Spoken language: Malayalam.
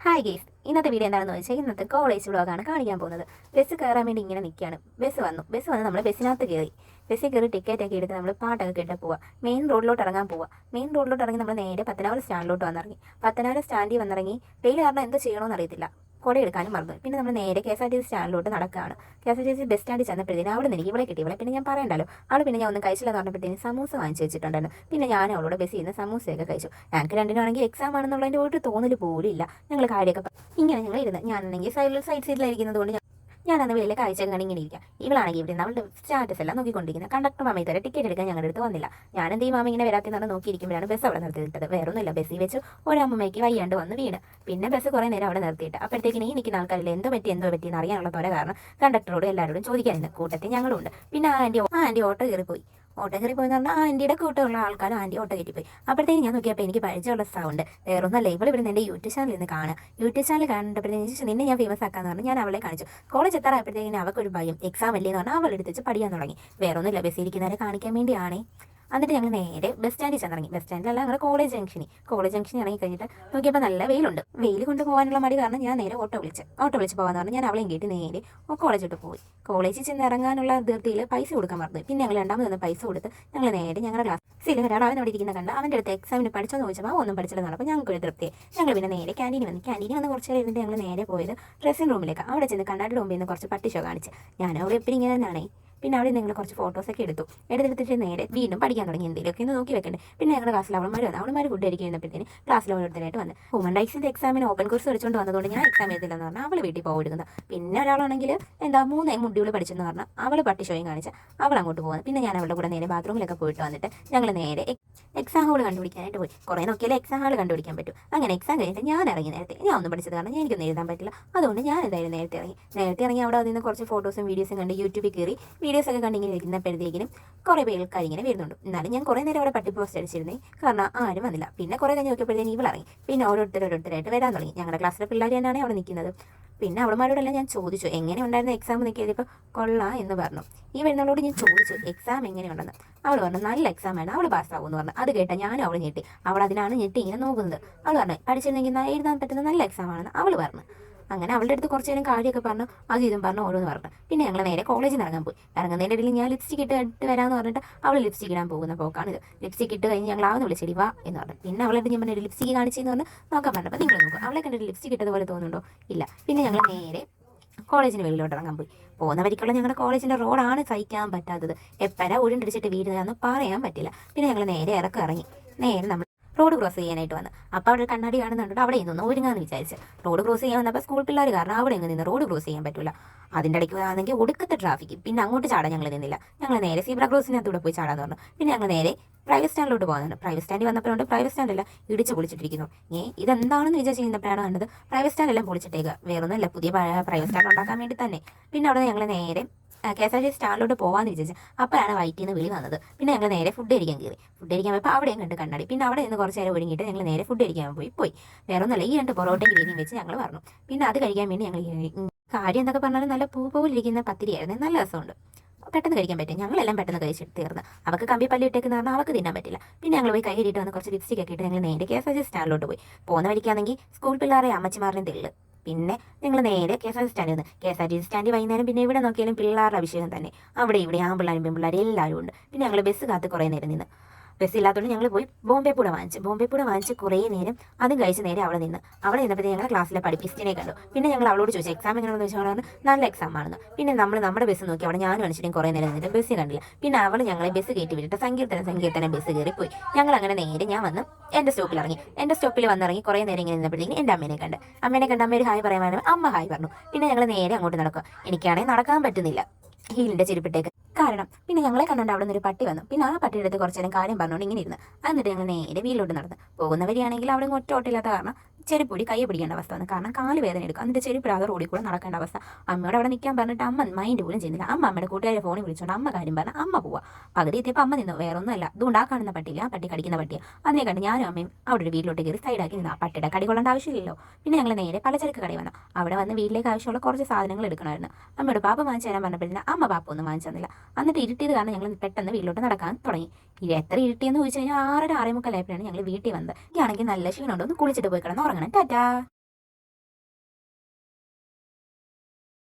ഹായ് ഗേസ്, ഇന്നത്തെ വീഡിയോ എന്താണെന്ന് വെച്ചാൽ ഇന്നത്തെ കോളേജ് വ്ളോഗാണ് കാണിക്കാൻ പോകുന്നത്. ബസ് കയറാൻ വേണ്ടി ഇങ്ങനെ നിൽക്കുകയാണ്. ബസ് വന്ന് നമ്മൾ ബസ്സിനകത്ത് കയറി. ബസ്സിൽ കയറി ടിക്കറ്റൊക്കെ എടുത്ത് നമ്മൾ പാട്ടൊക്കെ കേട്ട് പോവുക. മെയിൻ റോഡിലോട്ട് ഇറങ്ങാൻ പോവുക. മെയിൻ റോഡിലോട്ട് ഇറങ്ങി നമ്മൾ നേരെ പത്തനാപുരം സ്റ്റാൻഡിലോട്ട് വന്നിറങ്ങി. പത്തനാപുരം സ്റ്റാൻഡിൽ വന്നിറങ്ങി വെയിൽ കാരണം എന്ത് ചെയ്യണമെന്ന് അറിയത്തില്ല. കുട എടുക്കാനും മറന്നു. പിന്നെ നമ്മൾ നേരെ KSRTC സ്റ്റാൻഡിലോട്ട് നടക്കുകയാണ്. KSRTC ബസ് സ്റ്റാൻഡിൽ ചെന്നപ്പോഴത്തേന് അവിടെ നിന്ന് എനിക്ക് ഇവിടെ കിട്ടി. ഇവിടെ പിന്നെ ഞാൻ പറയണ്ടല്ലോ. അവൾ പിന്നെ ഞാൻ ഒന്നും കഴിച്ചില്ലെന്ന് പറഞ്ഞപ്പോഴത്തേന് സമൂസ വാങ്ങിച്ച് വെച്ചിട്ടുണ്ടായിരുന്നു. പിന്നെ ഞാൻ അവളോട് ബസ്സിൽ നിന്ന് സമൂസയൊക്കെ കഴിച്ചു. ഞങ്ങൾക്ക് രണ്ടിനാണെങ്കിൽ എക്സാം ആണെന്നുള്ളതിൻ്റെ ഒരു തോന്നൽ പോലും ഇല്ല. ഞങ്ങൾ കാര്യമൊക്കെ ഇങ്ങനെ ഞങ്ങൾ ഇരുന്ന് ഞാനാണെങ്കിൽ സൈഡ് സീറ്റിലായിരിക്കുന്നത് കൊണ്ട് ഞാൻ അന്ന് വലിയ കാഴ്ച കണ്ട് ഇങ്ങനെ ഇരിക്കാം. ഇവളാണെങ്കിൽ ഇവിടെ നമ്മളുടെ സ്റ്റാറ്റസ് എല്ലാം നോക്കിക്കൊണ്ടിരിക്കുന്നത്. കണ്ടക്ടർ മാമ ഇതുവരെ ടിക്കറ്റ് എടുക്കാൻ ഞങ്ങളുടെ അടുത്ത് വന്നില്ല. ഞാനെന്ത് ഈ മാമ ഇങ്ങനെ വരാത്തെന്ന് നോക്കിയിരിക്കുമ്പോഴാണ് ബസ് അവിടെ നിർത്തിയിട്ടത്. വേറൊന്നുമില്ല, ബസ്സിൽ വെച്ച് ഒരമ്മയ്ക്ക് വയ്യാണ്ട് വന്ന് വീണ്. പിന്നെ ബസ് കുറേ നേരം അവിടെ നിർത്തിയിട്ട് അപ്പോഴത്തേക്കിന് ഈ നിൽക്കുന്ന ആൾക്കാരിൽ എന്തോ പറ്റിയെന്ന് അറിയാനുള്ള തൊര കാരണം കണ്ടക്ടറോട് എല്ലാവരോടും ചോദിക്കാനില്ല. കൂട്ടത്തിൽ ഞങ്ങളുണ്ട്. പിന്നെ ആ ആൻറ്റി ഓട്ടോ കയറിപ്പോയി. ഓട്ടോ കയറി പോയെന്ന് പറഞ്ഞാൽ ആൻറ്റിയുടെ കൂട്ടമുള്ള ആൾക്കാരും ആൻറ്റി ഓട്ടോ കയറ്റിപ്പോയി. അപ്പോഴത്തേക്ക് ഞാൻ നോക്കിയപ്പോൾ എനിക്ക് പരിചയമുള്ള സൗണ്ട് വേറൊന്നല്ല, ഇവിടെ എൻ്റെ യൂട്യൂബ് ചാനലിൽ നിന്ന് കാണാം. യൂട്യൂബ് ചാനൽ കണ്ടപ്പോഴത്തേക്ക് നിന്നെ ഞാൻ ഫേമസ് ആക്കാന്ന് പറഞ്ഞ് ഞാൻ അവളെ കാണിച്ചു. കോളേജ് എത്താറായപ്പോഴത്തേക്കിന് അവൾക്കൊരു ഭയം, എക്സാം അല്ലേ എന്ന് പറഞ്ഞാൽ അവൾ എടുത്ത് വെച്ച് പഠിക്കാൻ തുടങ്ങി. വേറൊന്നുമില്ല, ബസ്സിൽ ഇരിക്കുന്നവരെ കാണിക്കാൻ വേണ്ടിയാണേ. എന്നിട്ട് ഞങ്ങൾ നേരെ ബസ് സ്റ്റാൻഡിൽ ചെന്നിറങ്ങി. ബസ് സ്റ്റാൻഡിലല്ല, ഞങ്ങൾ കോളേജ് ജംഗ്ഷനിൽ ഇറങ്ങി കഴിഞ്ഞിട്ട് നോക്കിയപ്പോൾ നല്ല വെയിലുണ്ട്. വെയിൽ കൊണ്ട് പോകാനുള്ള മടി കാരണം ഞാൻ നേരെ ഓട്ടോ വിളിച്ച് പോകാമെന്ന് പറഞ്ഞ് ഞാൻ അവളെയും കേട്ട് നേരെ കോളേജിലോട്ട് പോയി. കോളേജിൽ ചെന്ന് ഇറങ്ങാനുള്ള അതിർത്തിയിൽ പൈസ കൊടുക്കാൻ മറന്നു. പിന്നെ ഞങ്ങൾ രണ്ടാമത് തന്നെ പൈസ കൊടുത്ത് ഞങ്ങൾ നേരെ ഞങ്ങളുടെ ക്ലാസ്സിൽ ഒരാൾ അവനോട് ഇരിക്കുന്ന കണ്ട് അവൻ്റെ അടുത്ത് എക്സാമിന് പഠിച്ചോന്ന് ചോദിച്ചപ്പോൾ ഒന്നും പഠിച്ചില്ലെന്ന് പറഞ്ഞപ്പോൾ ഞങ്ങൾക്ക് ഒരു തൃപ്തി. ഞങ്ങൾ പിന്നെ നേരെ ക്യാൻറ്റീനിൽ വന്ന് കുറച്ച് നേരം ഇരുന്നിട്ട് ഞങ്ങൾ നേരെ പോയത് ഡ്രസ്സിംഗ് റൂമിലേക്ക്. അവിടെ ചെന്ന് കണ്ണാടിയുടെ മുമ്പിൽ നിന്ന് കുറച്ച് പട്ടി ഷോ കാണിച്ച്. ഞാൻ അവിടെ എപ്പോഴും ഇങ്ങനെ തന്നെയാണേ. പിന്നെ അവിടെ നിങ്ങൾ കുറച്ച് ഫോട്ടോസൊക്കെ എടുത്തിട്ട് നേരെ വീണ്ടും പഠിക്കാൻ തുടങ്ങി. എന്തെങ്കിലുമൊക്കെ ഒന്ന് നോക്കി വെക്കണ്ടേ. പിന്നെ ഞങ്ങളുടെ ക്ലാസ്സിൽ അവളുമാർ ഫുഡ് അടിക്കാൻ കഴിഞ്ഞപ്പോഴത്തേന് ക്ലാസ്സിൽ ഓരോരുത്തരായിട്ട് വന്ന് ഹ്യൂമൻ റൈറ്റ്സിൻ്റെ എക്സാമിന് ഓപ്പൺ കോഴ്സ് പഠിച്ചുകൊണ്ട് വന്നതുകൊണ്ട് ഞാൻ എക്സാം എഴുതില്ലെന്ന് പറഞ്ഞാൽ അവൾ വീട്ടിൽ പോകെടുക്കുന്നത്. പിന്നെ ഒരാളാണെങ്കിൽ മൂന്ന് മുടികൾ പഠിച്ചെന്ന് പറഞ്ഞാൽ അവൾ പട്ടി ഷോയും കാണിച്ച് അവൾ അങ്ങോട്ട് പോകുന്നത്. പിന്നെ ഞാൻ അവളുടെ കൂടെ നേരെ ബാത്റൂമിലൊക്കെ പോയിട്ട് വന്നിട്ട് ഞങ്ങൾ നേരെ എക്സാം ഹാൾ കണ്ടുപിടിക്കാനായിട്ട് പോയി. കുറേ നോക്കിയാലേ എക്സാം ഹാൾ കണ്ടുപിടിക്കാൻ പറ്റും. അങ്ങനെ എക്സാം കഴിഞ്ഞിട്ട് ഞാൻ ഇറങ്ങി. ഞാൻ ഒന്നും പഠിച്ചത് കാരണം എനിക്കൊന്നും എഴുതാൻ പറ്റില്ല. അതുകൊണ്ട് ഞാൻ എന്തായാലും നേരത്തെ ഇറങ്ങി അവിടെ നിന്ന് കുറച്ച് ഫോട്ടോസും വീഡിയോസും കണ്ട് യൂട്യൂബിൽ കയറി വീഡിയോസൊക്കെ കണ്ടിങ്ങനെ ഇരിക്കുന്നപ്പോഴത്തേക്കിനും കുറേ പേർക്കാർ ഇങ്ങനെ വരുന്നുണ്ട്. എന്നാലും ഞാൻ കുറേ നേരം അവിടെ പട്ടി പോസ്റ്റ് അടിച്ചിരുന്നേ, കാരണം ആരും വന്നില്ല. പിന്നെ കുറേ കഴിഞ്ഞ് നോക്കിയപ്പോഴത്തേക്കും ഇവളിറങ്ങി. പിന്നെ ഓരോരുത്തരായിട്ട് വരാൻ തുടങ്ങി. ഞങ്ങളുടെ ക്ലാസ്സിലെ പിള്ളേർ തന്നെയാണ് അവിടെ നിൽക്കുന്നത്. പിന്നെ അവളുമാരോടെല്ലാം ഞാൻ ചോദിച്ചു എങ്ങനെ ഉണ്ടായിരുന്നു എക്സാം നിൽക്കിയതിപ്പോൾ കൊള്ളാം എന്ന് പറഞ്ഞു. ഈ വരുന്നവളോട് ഞാൻ ചോദിച്ചു എക്സാം എങ്ങനെയുണ്ടെന്ന്. അവൾ പറഞ്ഞു നല്ല എക്സാമാണ്, അവൾ പാസ്സാകുമെന്ന് പറഞ്ഞു. അത് കേട്ടാൽ ഞാൻ അവൾ ഞെട്ടി. അവൾ അതിനാണ് ഞെട്ടി ഇങ്ങനെ നോക്കുന്നത്. അവൾ പറഞ്ഞു പഠിച്ചിരുന്നെങ്കിൽ എഴുതാൻ പറ്റുന്ന നല്ല എക്സാമാണെന്ന് അവൾ പറഞ്ഞു. അങ്ങനെ അവളുടെ അടുത്ത് കുറച്ച് നേരം കാര്യമൊക്കെ പറഞ്ഞു, അത് ഇതും പറഞ്ഞു ഓരോന്ന് പറഞ്ഞു. പിന്നെ ഞങ്ങൾ നേരെ കോളേജിൽ നിന്ന് ഇറങ്ങാൻ പോയി. ഇറങ്ങുന്നതിൻ്റെ ഇടയിൽ ഞാൻ ലിപ്സ്റ്റിക് ഇട്ട് വരാമെന്ന് പറഞ്ഞിട്ട് അവൾ ലിപ്സ്റ്റിക് ഇടാൻ പോകുന്ന പോക്കാണിത്. ലിപ്സ്റ്റിക് ഇട്ട് കഴിഞ്ഞ് ഞങ്ങൾ ആവുന്ന വിളിച്ചെടി വാ എന്ന് പറഞ്ഞു. പിന്നെ അവളായിട്ട് ഞാൻ പറഞ്ഞിട്ട് ലിപ്സ്റ്റിക് കാണിച്ചെന്ന് പറഞ്ഞ് നോക്കാൻ പറഞ്ഞപ്പോൾ നിങ്ങൾ നോക്കും അവളെ കണ്ടിട്ട് ലിപ്സ്റ്റിക് ഇട്ടതുപോലെ തോന്നുന്നുണ്ടോ? ഇല്ല. പിന്നെ ഞങ്ങൾ നേരെ കോളേജിന് വെളിയിലോട്ട് ഇറങ്ങാൻ പോയി. പോകുന്ന വരിക്കുള്ള ഞങ്ങളുടെ കോളേജിൻ്റെ റോഡാണ് സഹിക്കാൻ പറ്റാത്തത്. എപ്പോഴാണ് ഉരുണ്ടടിച്ചിട്ട് വീഴുന്നതാണെന്ന് പറയാൻ പറ്റില്ല. പിന്നെ ഞങ്ങൾ നേരെ ഇറങ്ങി നേരെ നമ്മൾ റോഡ് ക്രോസ് ചെയ്യാനായിട്ട് വന്ന്. അപ്പോൾ അവിടെ ഒരു കണ്ണാടി കാണുന്നുണ്ട്. അവിടെ നിന്ന് ഒരുങ്ങാന്ന് വിചാരിച്ച് റോഡ് ക്രോസ് ചെയ്യാൻ വന്നപ്പോൾ സ്കൂൾ പിള്ളേർ കാരണം അവിടെ എങ്ങനെ നിന്ന് റോഡ് ക്രോസ് ചെയ്യാൻ പറ്റില്ല. അതിൻ്റെ ഇടയ്ക്ക് ആണെങ്കിൽ ഒടുക്കത്തെ ട്രാഫിക്ക്. പിന്നെ അങ്ങോട്ട് ചാടാൻ ഞങ്ങൾ നിന്നില്ല. ഞങ്ങൾ നേരെ സീബ്ര ക്രോസിനകത്തൂടെ പോയി ചാടാന്ന് പറഞ്ഞു. പിന്നെ ഞങ്ങൾ നേരെ പ്രൈവറ്റ് സ്റ്റാൻഡിലോട്ട് പോകുന്നുണ്ട്. പ്രൈവറ്റ് സ്റ്റാൻഡിൽ വന്നപ്പോഴുണ്ട് പ്രൈവറ്റ് സ്റ്റാൻഡല്ല ഇടിച്ച് പൊളിച്ചിട്ടിരിക്കുന്നു. ഇതെന്താണെന്ന് വിചാരിച്ച് ചെയ്യുന്നപ്പോഴാണ് കണ്ടത് പ്രൈവറ്റ് സ്റ്റാൻഡെല്ലാം പൊളിച്ചിട്ടേക്കുക. വേറൊന്നുമല്ല, പുതിയ പ്രൈവറ്റ് സ്റ്റാൻഡ് ഉണ്ടാക്കാൻ വേണ്ടി തന്നെ. പിന്നെ അവിടെ ഞങ്ങൾ നേരെ KSRTC സ്റ്റാൻഡിലോട്ട് പോകാമെന്ന് വിചാരിച്ചു. അപ്പോഴാണ് വൈറ്റിൽ നിന്ന് വിളി വന്നത്. പിന്നെ ഞങ്ങൾ നേരെ ഫുഡ് കഴിക്കാൻ പോയപ്പോൾ അവിടെയും കണ്ട് കണ്ണാടി. പിന്നെ അവിടെ നിന്ന് കുറച്ച് നേരം ഒഴുങ്ങിയിട്ട് ഞങ്ങൾ നേരെ ഫുഡ് കഴിക്കാൻ പോയി. വേറൊന്നുമല്ല, ഈ 2 പൊറോട്ടയും ഗ്രേവിയും വെച്ച് ഞങ്ങൾ പറഞ്ഞു. പിന്നെ അത് കഴിക്കാൻ വേണ്ടി ഞങ്ങൾ കാര്യം എന്നൊക്കെ പറഞ്ഞാലും നല്ല പൂ പോലിരിക്കുന്ന പത്തിരിയായിരുന്നു. നല്ല രസമുണ്ട്, പെട്ടെന്ന് കഴിക്കാൻ പറ്റും. ഞങ്ങളെല്ലാം പെട്ടെന്ന് കഴിച്ചിട്ട് തീർന്ന്. അവൾക്ക് കമ്പി പല്ലി ഇട്ടേക്കുന്ന പറഞ്ഞാൽ അവൾക്ക് തിന്നാൻ പറ്റില്ല. പിന്നെ ഞങ്ങൾ പോയി കൈ കയറിയിട്ട് വന്ന് കുറച്ച് ലിപ്സ്റ്റിക് ഒക്കെ ഇട്ട് ഞങ്ങൾ നേരെ KSRTC സ്റ്റാൻഡിലോട്ട് പോയി. പോകുന്ന വഴിക്കാണെങ്കിൽ സ്കൂൾ പിള്ളേരെ അമ്മച്ചിമാരുടെയും തെള്ളു. പിന്നെ ഞങ്ങൾ നേരെ KSRTC സ്റ്റാൻഡിൽ വൈകുന്നേരം പിന്നെ ഇവിടെ നോക്കിയാലും പിള്ളേരുടെ അഭിഷേകം തന്നെ. അവിടെ ഇവിടെ ആൺപിള്ളേരും പെൺപിള്ളേരും എല്ലാവരും ഉണ്ട്. പിന്നെ ഞങ്ങൾ ബസ് കാത്ത് കുറേ നേരം നിന്ന്. ബസ് ഇല്ലാത്തതുകൊണ്ട് ഞങ്ങൾ പോയി ബോംബെ പൂട വാങ്ങിച്ച് കുറേ നേരം അതും കഴിച്ച് നേരെ അവിടെ നിന്നപ്പോഴത്തേക്ക് ഞങ്ങളുടെ ക്ലാസ്സിലെ പഠിപ്പിസ്റ്റിനെ കണ്ടു. പിന്നെ ഞങ്ങൾ അവളോട് ചോദിച്ചു എക്സാം എങ്ങനെയാണെന്ന് വെച്ചാൽ പറഞ്ഞു നല്ല എക്സാം ആണെന്ന്. പിന്നെ നമ്മുടെ ബസ് നോക്കി അവിടെ ഞാനും കാണിച്ചിട്ടും കുറേ നേരം നിന്നിട്ട് ബസ് കണ്ടില്ല. പിന്നെ അവൾ ഞങ്ങളെ ബസ് കയറ്റി വിട്ടിട്ട് സങ്കീർത്തനം ബസ് കയറിപ്പോയി. ഞങ്ങൾ അങ്ങനെ നേരെ ഞാൻ വന്ന് എൻ്റെ സ്റ്റോപ്പിൽ വന്നിറങ്ങി കുറേ നേരം ഇങ്ങനെ നിന്നപ്പോഴത്തേക്കും എൻ്റെ അമ്മേനെ കണ്ട് അമ്മ ഒരു ഹായ് പറയാൻ പറഞ്ഞു. അമ്മ ഹായ് പറഞ്ഞു. പിന്നെ ഞങ്ങൾ നേരെ അങ്ങോട്ട് നടക്കുക. എനിക്കാണെങ്കിൽ നടക്കാൻ പറ്റുന്നില്ല ഹീലിൻ്റെ ചെരുപ്പിട്ടേക്ക് കാരണം. പിന്നെ ഞങ്ങളെ കണ്ടുകൊണ്ട് അവിടെ നിന്നൊരു പട്ടി വന്നു. പിന്നെ ആ പട്ടിയുടെ അടുത്ത് കുറച്ച് നേരം കാര്യം പറഞ്ഞുകൊണ്ട് ഇങ്ങനെ ഇരുന്ന്. എന്നിട്ട് ഞങ്ങൾ നേരെ വീട്ടിലോട്ട് നടന്ന്. പോകുന്നവരെയാണെങ്കിൽ അവിടെ ഒറ്റ ഓട്ടില്ലാത്ത കാരണം ചെരുപ്പൊടി കൈ പിടിക്കേണ്ട അവസ്ഥ വന്നു. കാരണം കാല് വേദന എടുക്കും. എന്നിട്ട് ചെരുപ്പിടാതെ റോഡിൽ കൂടെ നടക്കേണ്ട അവസ്ഥ. അമ്മയോട് അവിടെ നിൽക്കാൻ പറഞ്ഞിട്ട് അമ്മ മൈൻഡ് പോലും ചെയ്യുന്നില്ല. അമ്മയുടെ കൂട്ടുകാരെ ഫോണിൽ വിളിച്ചുകൊണ്ട് അമ്മ കാര്യം പറഞ്ഞാൽ അമ്മ പോവുക. പകുതി എത്തിയപ്പോൾ അമ്മ നിന്നു. വേറെ ഒന്നുമല്ല, അതുകൊണ്ട് ആ കാണുന്ന പട്ടിയില്ല, ആ പട്ടി കടിക്കുന്ന പട്ടിയാണ്. അതിനെ കണ്ട് ഞാനും അമ്മയും അവിടെ ഒരു വീട്ടിലോട്ട് കയറി സൈഡാക്കി നിന്ന്. ആ പട്ടിയുടെ കടി കൊള്ളേണ്ട ആവശ്യമില്ലല്ലോ. പിന്നെ ഞങ്ങൾ നേരെ പലചരക്ക് കടയിൽ വന്നു. അവിടെ വന്ന് വീട്ടിലേക്ക് ആവശ്യമുള്ള കുറച്ച് സാധനങ്ങൾ എടുക്കണമായിരുന്നു. അമ്മയോട് പാപ്പ വാങ്ങിച്ചു തരാൻ പറഞ്ഞപ്പോഴത്തേന് അമ്മ പാപ്പ ഒന്നും വാങ്ങിച്ചു തന്നില്ല. എന്നിട്ട് ഇരുട്ടിയത് കാരണം ഞങ്ങൾ പെട്ടെന്ന് വീട്ടിലോട്ട് നടക്കാൻ തുടങ്ങി. എത്ര ഇരുട്ടിയെന്ന് ചോദിച്ചു കഴിഞ്ഞാൽ 6:30 6:45 ഞങ്ങൾ വീട്ടിൽ വന്നത്. എനിക്കാണെങ്കിൽ നല്ല ക്ഷീണമുണ്ട്. ഒന്ന് കുളിച്ചിട്ട് പോയി കിടന്ന് ഉറങ്ങണം. ടാറ്റാ.